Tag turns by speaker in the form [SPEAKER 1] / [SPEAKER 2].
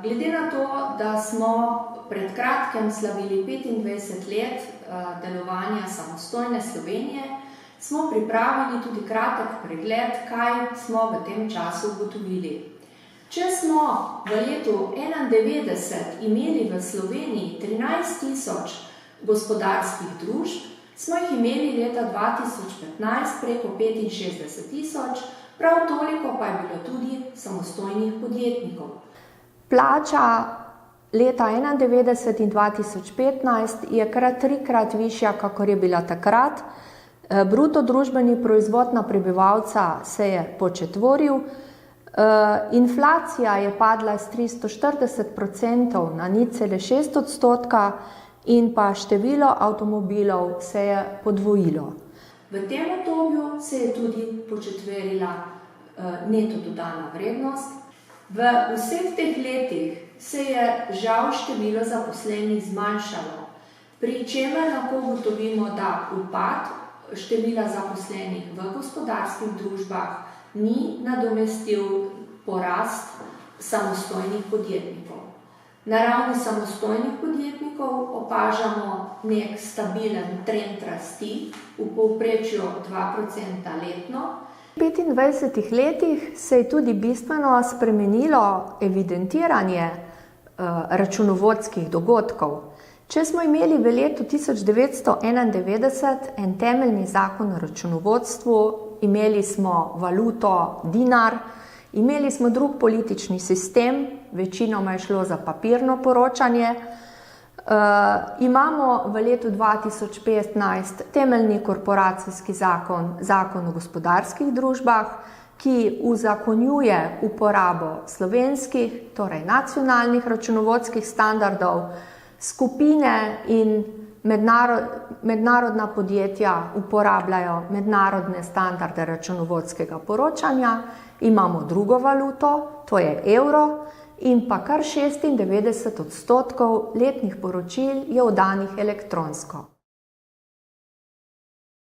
[SPEAKER 1] Glede na to, da smo pred kratkim slavili 25 let delovanja samostojne Slovenije, smo pripravili tudi kratek pregled, kaj smo v tem času ugotovili. Če smo v letu 1991 imeli v Sloveniji 13.000 gospodarskih družb, smo jih imeli leta 2015 preko 65.000, prav toliko pa je bilo tudi samostojnih podjetnikov. Plača leta 1991 in 2015 je kar 3-krat višja, kakor je bila takrat. Bruto družbeni proizvod na prebivalca se je početvoril. Inflacija je padla s 340% na 0,6% in pa število avtomobilov se je podvojilo. V tem obdobju se je tudi početverila neto dodana vrednost. V vseh teh letih se je žal število zaposlenih zmanjšalo, pri čemer lahko ugotovimo, da upad števila zaposlenih v gospodarskih družbah ni nadomestil porast samostojnih podjetnikov. Na ravni samostojnih podjetnikov opažamo nek stabilen trend rasti, v povprečju 2% letno. V 25 letih se je tudi bistveno spremenilo evidentiranje računovodskih dogodkov. Če smo imeli v letu 1991 en temeljni zakon o računovodstvu, imeli smo valuto dinar, imeli smo drug politični sistem, večinoma je šlo za papirno poročanje. Imamo v letu 2015 temeljni korporacijski zakon, zakon o gospodarskih družbah, ki uzakonjuje uporabo slovenskih, torej nacionalnih računovodskih standardov. Skupine in mednarodna podjetja uporabljajo mednarodne standarde računovodskega poročanja, imamo drugo valuto, to je evro, in pa kar 96% letnih poročil je oddanih elektronsko.